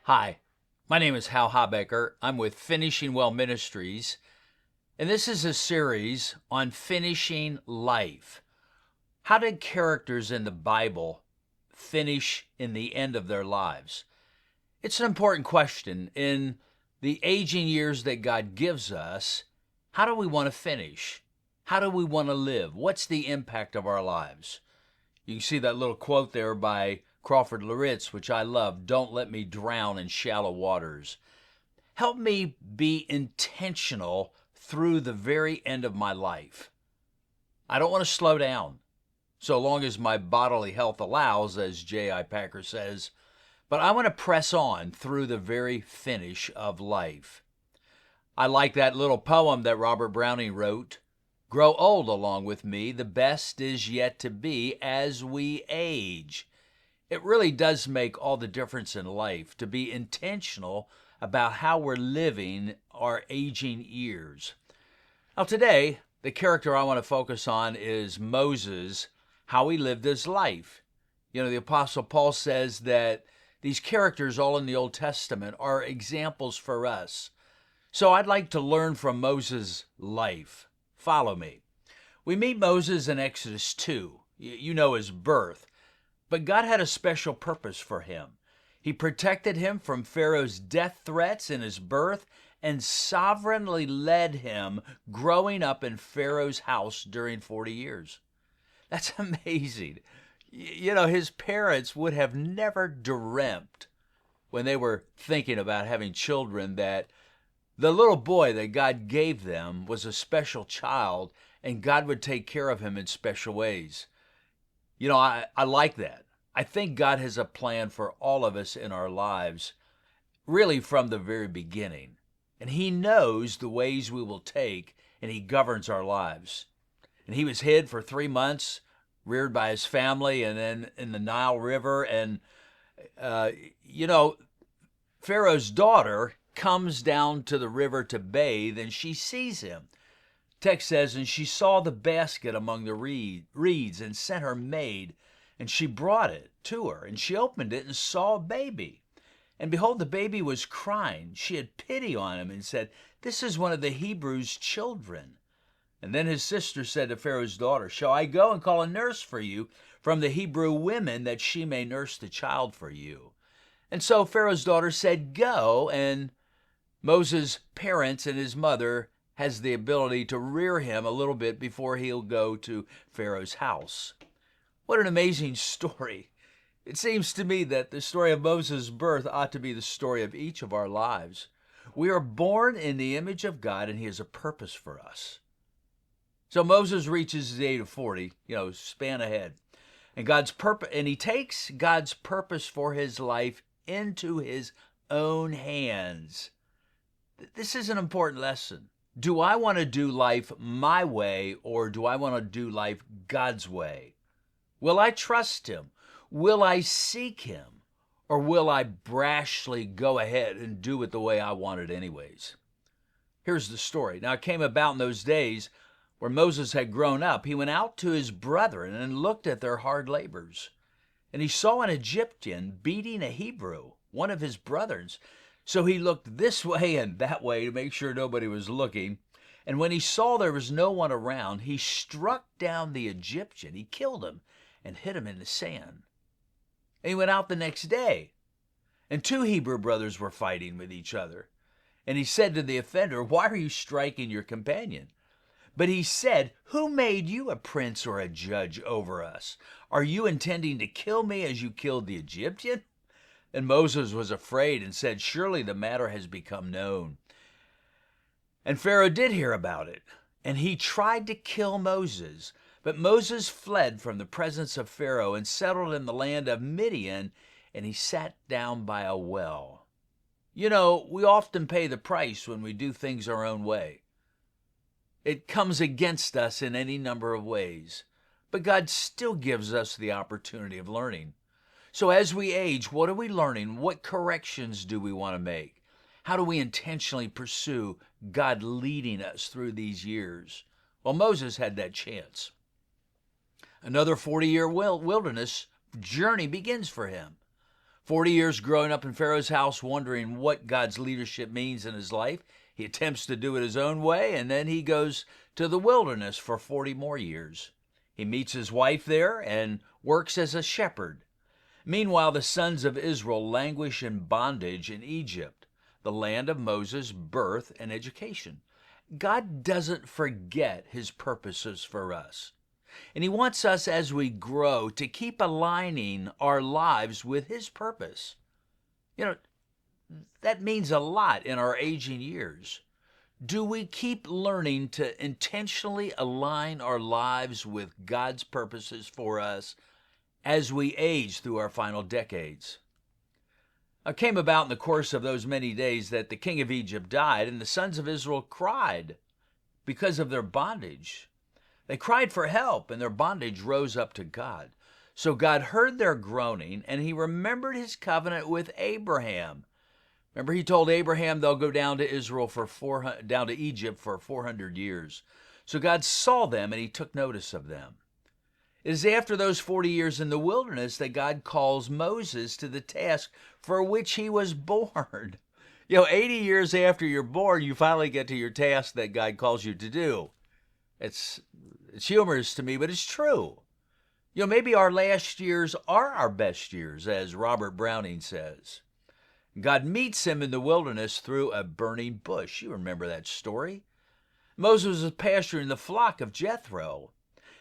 Hi, my name is Hal Habecker. I'm with Finishing Well Ministries, and this is a series on finishing life. How did characters in the Bible finish in the end of their lives? It's an important question. In the aging years that God gives us, how do we want to finish? How do we want to live? What's the impact of our lives? You can see that little quote there by Crawford Loritz, which I love. Don't let me drown in shallow waters. Help me be intentional through the very end of my life. I don't want to slow down, so long as my bodily health allows, as J.I. Packer says, but I want to press on through the very finish of life. I like that little poem that Robert Browning wrote. Grow old along with me, the best is yet to be as we age. It really does make all the difference in life to be intentional about how we're living our aging years. Now today, the character I want to focus on is Moses, how he lived his life. You know, the Apostle Paul says that these characters all in the Old Testament are examples for us. So I'd like to learn from Moses' life. Follow me. We meet Moses in Exodus 2. You know his birth. But God had a special purpose for him. He protected him from Pharaoh's death threats in his birth and sovereignly led him growing up in Pharaoh's house during 40 years. That's amazing. You know, his parents would have never dreamt when they were thinking about having children that the little boy that God gave them was a special child and God would take care of him in special ways. You know, I like that. I think God has a plan for all of us in our lives, really from the very beginning. And He knows the ways we will take, and He governs our lives. And he was hid for 3 months, reared by his family, and then in the Nile River. And, Pharaoh's daughter comes down to the river to bathe, and she sees him. Text says, and she saw the basket among the reeds and sent her maid, and she brought it to her, and she opened it and saw a baby. And behold, the baby was crying. She had pity on him and said, this is one of the Hebrews' children. And then his sister said to Pharaoh's daughter, shall I go and call a nurse for you from the Hebrew women that she may nurse the child for you? And so Pharaoh's daughter said, go, and Moses' parents and his mother has the ability to rear him a little bit before he'll go to Pharaoh's house. What an amazing story. It seems to me that the story of Moses' birth ought to be the story of each of our lives. We are born in the image of God, and He has a purpose for us. So Moses reaches the age of 40, span ahead. And he takes God's purpose for his life into his own hands. This is an important lesson. Do I want to do life my way, or do I want to do life God's way? Will I trust Him? Will I seek Him? Or will I brashly go ahead and do it the way I want it anyways? Here's the story. Now, it came about in those days where Moses had grown up. He went out to his brethren and looked at their hard labors. And he saw an Egyptian beating a Hebrew, one of his brothers. So he looked this way and that way to make sure nobody was looking. And when he saw there was no one around, he struck down the Egyptian. He killed him and hid him in the sand. And he went out the next day, and 2 Hebrew brothers were fighting with each other. And he said to the offender, why are you striking your companion? But he said, who made you a prince or a judge over us? Are you intending to kill me as you killed the Egyptian? And Moses was afraid and said, surely the matter has become known. And Pharaoh did hear about it, and he tried to kill Moses. But Moses fled from the presence of Pharaoh and settled in the land of Midian, and he sat down by a well. You know, we often pay the price when we do things our own way. It comes against us in any number of ways, but God still gives us the opportunity of learning. So as we age, what are we learning? What corrections do we want to make? How do we intentionally pursue God leading us through these years? Well, Moses had that chance. Another 40-year wilderness journey begins for him. 40 years growing up in Pharaoh's house, wondering what God's leadership means in his life. He attempts to do it his own way, and then he goes to the wilderness for 40 more years. He meets his wife there and works as a shepherd. Meanwhile, the sons of Israel languish in bondage in Egypt, the land of Moses' birth and education. God doesn't forget his purposes for us. And he wants us, as we grow, to keep aligning our lives with his purpose. You know, that means a lot in our aging years. Do we keep learning to intentionally align our lives with God's purposes for us as we age through our final decades? It came about in the course of those many days that the king of Egypt died, and the sons of Israel cried because of their bondage. They cried for help, and their bondage rose up to God. So God heard their groaning, and he remembered his covenant with Abraham. Remember, he told Abraham they'll go down to Egypt for 400 years. So God saw them, and he took notice of them. It is after those 40 years in the wilderness that God calls Moses to the task for which he was born. 80 years after you're born, you finally get to your task that God calls you to do. It's humorous to me, but it's true. Maybe our last years are our best years, as Robert Browning says. God meets him in the wilderness through a burning bush. You remember that story. Moses was pasturing the flock of Jethro,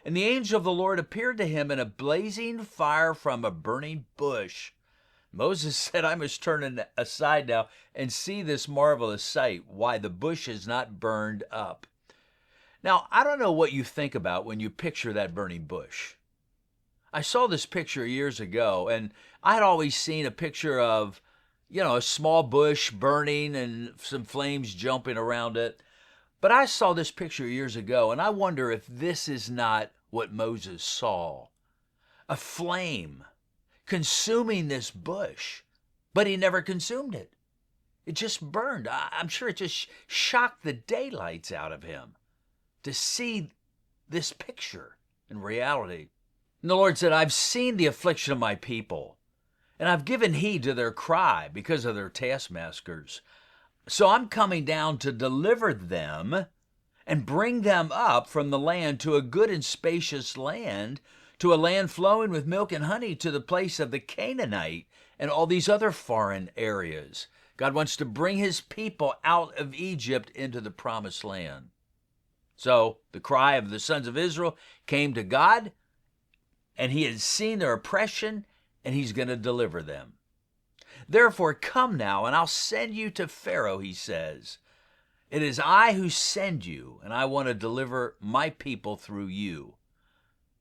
and the angel of the Lord appeared to him in a blazing fire from a burning bush. Moses said, I must turn aside now and see this marvelous sight, why the bush is not burned up. Now, I don't know what you think about when you picture that burning bush. I saw this picture years ago, and I had always seen a picture of, a small bush burning and some flames jumping around it. But I saw this picture years ago, and I wonder if this is not what Moses saw. A flame consuming this bush, but he never consumed it. It just burned. I'm sure it just shocked the daylights out of him to see this picture in reality. And the Lord said, I've seen the affliction of my people, and I've given heed to their cry because of their taskmasters. So I'm coming down to deliver them and bring them up from the land to a good and spacious land, to a land flowing with milk and honey, to the place of the Canaanite and all these other foreign areas. God wants to bring his people out of Egypt into the promised land. So the cry of the sons of Israel came to God, and he had seen their oppression, and he's going to deliver them. Therefore, come now, and I'll send you to Pharaoh, he says. It is I who send you, and I want to deliver my people through you.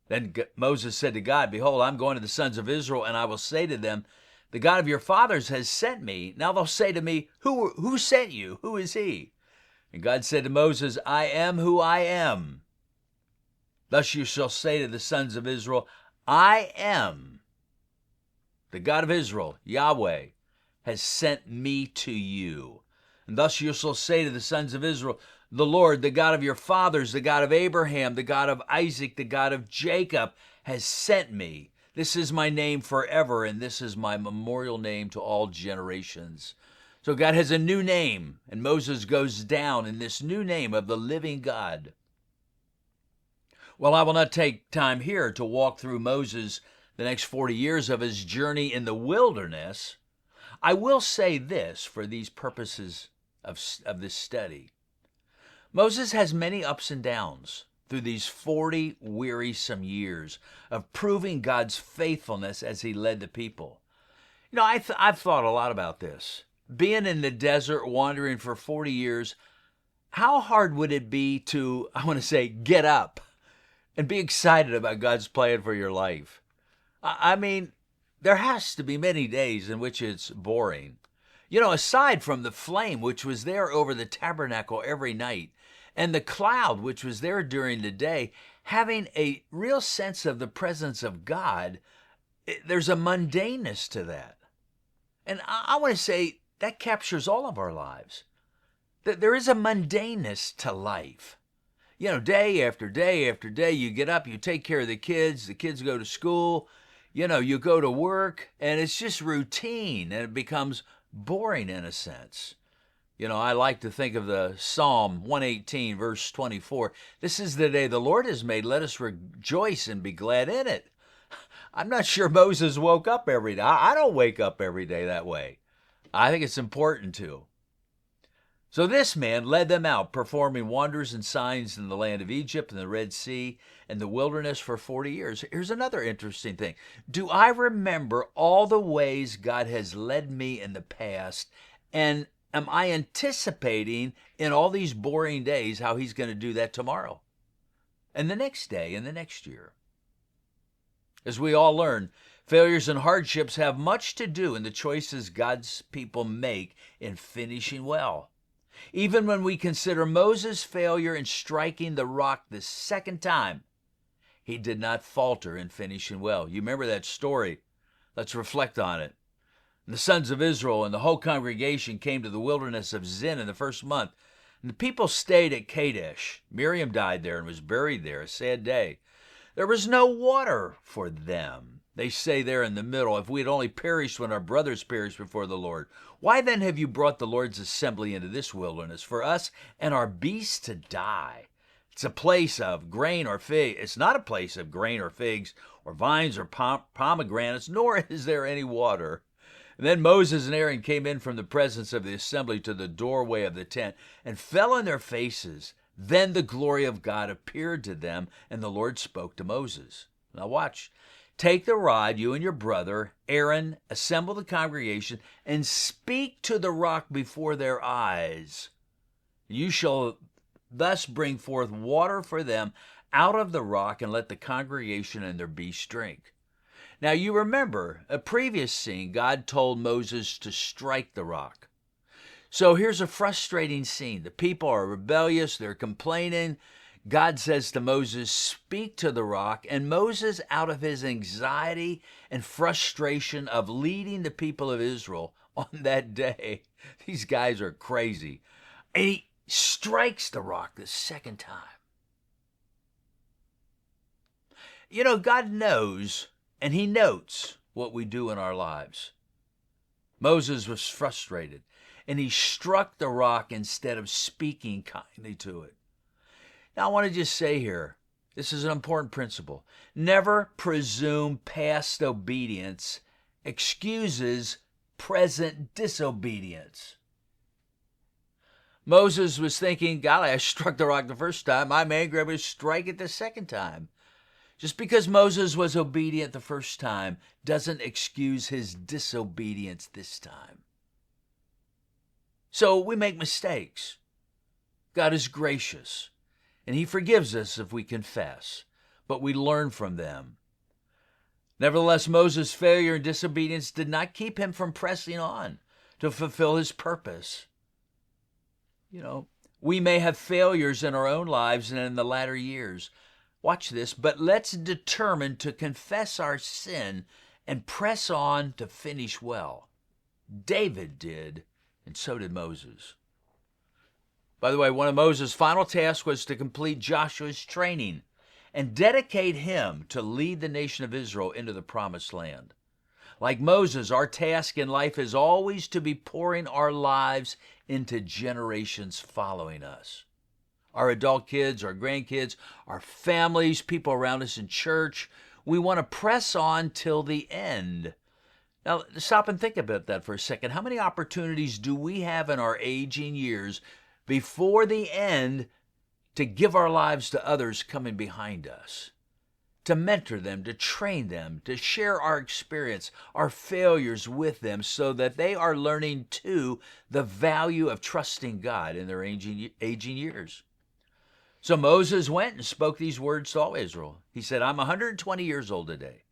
Then Moses said to God, Behold, I'm going to the sons of Israel, and I will say to them, The God of your fathers has sent me. Now they'll say to me, Who sent you? Who is he? And God said to Moses, I am who I am. Thus you shall say to the sons of Israel, I am. The God of Israel, Yahweh, has sent me to you. And thus you shall say to the sons of Israel, the Lord, the God of your fathers, the God of Abraham, the God of Isaac, the God of Jacob, has sent me. This is my name forever, and this is my memorial name to all generations. So God has a new name, and Moses goes down in this new name of the living God. Well, I will not take time here to walk through Moses the next 40 years of his journey in the wilderness. I will say this for these purposes of this study. Moses has many ups and downs through these 40 wearisome years of proving God's faithfulness as he led the people. I've thought a lot about this. Being in the desert, wandering for 40 years, how hard would it be to, get up and be excited about God's plan for your life? I mean, there has to be many days in which it's boring. Aside from the flame which was there over the tabernacle every night, and the cloud which was there during the day, having a real sense of the presence of God, there's a mundaneness to that. And I want to say that captures all of our lives. That there is a mundaneness to life. Day after day after day, you get up, you take care of the kids go to school, You go to work and it's just routine and it becomes boring in a sense. I like to think of the Psalm 118, verse 24. This is the day the Lord has made. Let us rejoice and be glad in it. I'm not sure Moses woke up every day. I don't wake up every day that way. I think it's important to. So this man led them out, performing wonders and signs in the land of Egypt and the Red Sea and the wilderness for 40 years. Here's another interesting thing. Do I remember all the ways God has led me in the past, and am I anticipating in all these boring days how he's going to do that tomorrow and the next day and the next year? As we all learn, failures and hardships have much to do in the choices God's people make in finishing well. Even when we consider Moses' failure in striking the rock the second time, he did not falter in finishing well. You remember that story? Let's reflect on it. The sons of Israel and the whole congregation came to the wilderness of Zin in the first month, and the people stayed at Kadesh. Miriam died there and was buried there, a sad day. There was no water for them. They say there in the middle, if we had only perished when our brothers perished before the Lord. Why then have you brought the Lord's assembly into this wilderness for us and our beasts to die? It's a place of grain or fig. It's not a place of grain or figs or vines or pomegranates, nor is there any water. And then Moses and Aaron came in from the presence of the assembly to the doorway of the tent and fell on their faces. Then the glory of God appeared to them, and the Lord spoke to Moses. Now watch. Take the rod, you and your brother, Aaron, assemble the congregation, and speak to the rock before their eyes. You shall thus bring forth water for them out of the rock, and let the congregation and their beasts drink. Now you remember, a previous scene, God told Moses to strike the rock. So here's a frustrating scene. The people are rebellious, they're complaining. God says to Moses, speak to the rock, and Moses, out of his anxiety and frustration of leading the people of Israel on that day, these guys are crazy, and he strikes the rock the second time. God knows, and he notes what we do in our lives. Moses was frustrated, and he struck the rock instead of speaking kindly to it. Now, I want to just say here, this is an important principle. Never presume past obedience excuses present disobedience. Moses was thinking, golly, I struck the rock the first time. I'm angry, I'm going to strike it the second time. Just because Moses was obedient the first time doesn't excuse his disobedience this time. So we make mistakes. God is gracious, and he forgives us if we confess, but we learn from them. Nevertheless, Moses' failure and disobedience did not keep him from pressing on to fulfill his purpose. We may have failures in our own lives and in the latter years. Watch this, but let's determine to confess our sin and press on to finish well. David did, and so did Moses. By the way, one of Moses' final tasks was to complete Joshua's training and dedicate him to lead the nation of Israel into the promised land. Like Moses, our task in life is always to be pouring our lives into generations following us. Our adult kids, our grandkids, our families, people around us in church, we want to press on till the end. Now, stop and think about that for a second. How many opportunities do we have in our aging years before the end to give our lives to others coming behind us? To mentor them, to train them, to share our experience, our failures with them so that they are learning too the value of trusting God in their aging years. So Moses went and spoke these words to all Israel. He said, I'm 120 years old today.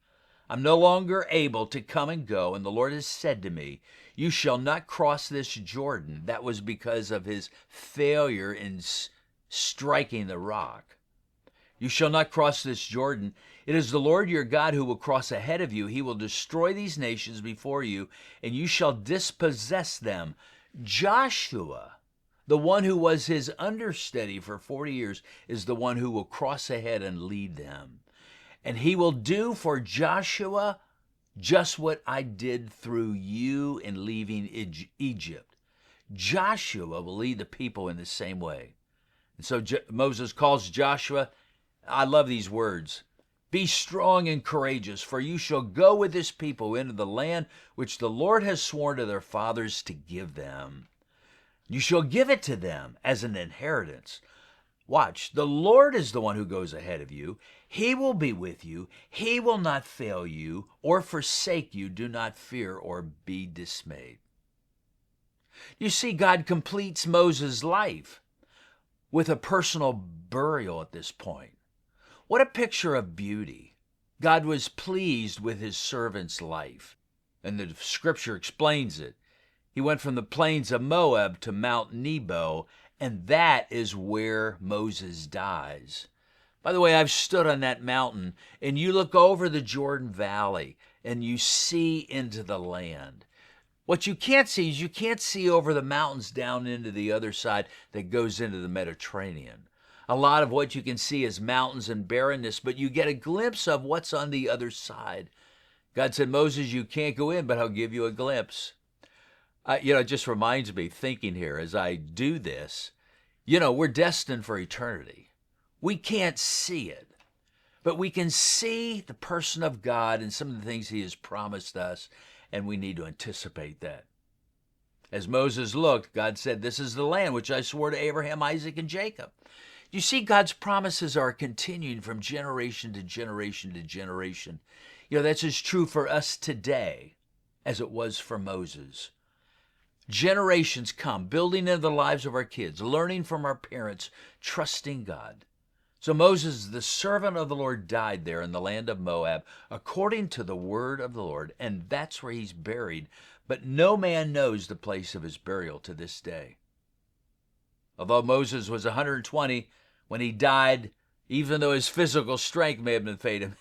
I'm no longer able to come and go, and the Lord has said to me, you shall not cross this Jordan. That was because of his failure in striking the rock. You shall not cross this Jordan. It is the Lord your God who will cross ahead of you. He will destroy these nations before you, and you shall dispossess them. Joshua, the one who was his understudy for 40 years, is the one who will cross ahead and lead them. And he will do for Joshua just what I did through you in leaving Egypt. Joshua will lead the people in the same way. And so Moses calls Joshua, I love these words, be strong and courageous, for you shall go with this people into the land which the Lord has sworn to their fathers to give them. You shall give it to them as an inheritance. Watch, the Lord is the one who goes ahead of you. He will be with you. He will not fail you or forsake you. Do not fear or be dismayed. You see, God completes Moses' life with a personal burial at this point. What a picture of beauty. God was pleased with his servant's life, and the scripture explains it. He went from the plains of Moab to Mount Nebo, and that is where Moses dies. By the way, I've stood on that mountain, and you look over the Jordan Valley, and you see into the land. What you can't see is you can't see over the mountains down into the other side that goes into the Mediterranean. A lot of what you can see is mountains and barrenness, but you get a glimpse of what's on the other side. God said, Moses, you can't go in, but I'll give you a glimpse. It just reminds me, thinking here as I do this, we're destined for eternity. We can't see it, but we can see the person of God and some of the things he has promised us, and we need to anticipate that. As Moses looked, God said, this is the land which I swore to Abraham, Isaac, and Jacob. You see, God's promises are continuing from generation to generation to generation. That's as true for us today as it was for Moses. Generations come, building into the lives of our kids, learning from our parents, trusting God. So Moses, the servant of the Lord, died there in the land of Moab, according to the word of the Lord, and that's where he's buried. But no man knows the place of his burial to this day. Although Moses was 120 when he died, even though his physical strength may have been fading,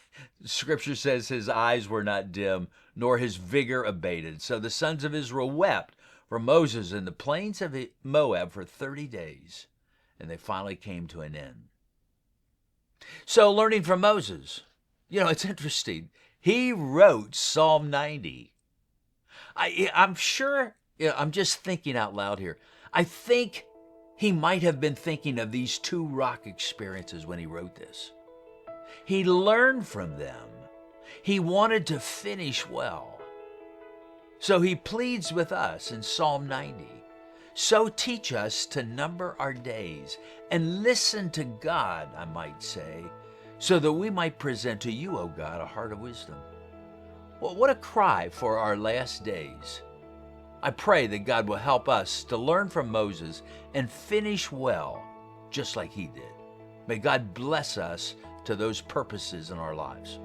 Scripture says his eyes were not dim, nor his vigor abated. So the sons of Israel wept for Moses in the plains of Moab for 30 days, and they finally came to an end. So learning from Moses, it's interesting. He wrote Psalm 90. I'm sure, I'm just thinking out loud here. I think he might have been thinking of these two rock experiences when he wrote this. He learned from them. He wanted to finish well. So he pleads with us in Psalm 90. So teach us to number our days and listen to God, I might say, so that we might present to you, O God, a heart of wisdom. Well, what a cry for our last days. I pray that God will help us to learn from Moses and finish well, just like he did. May God bless us to those purposes in our lives.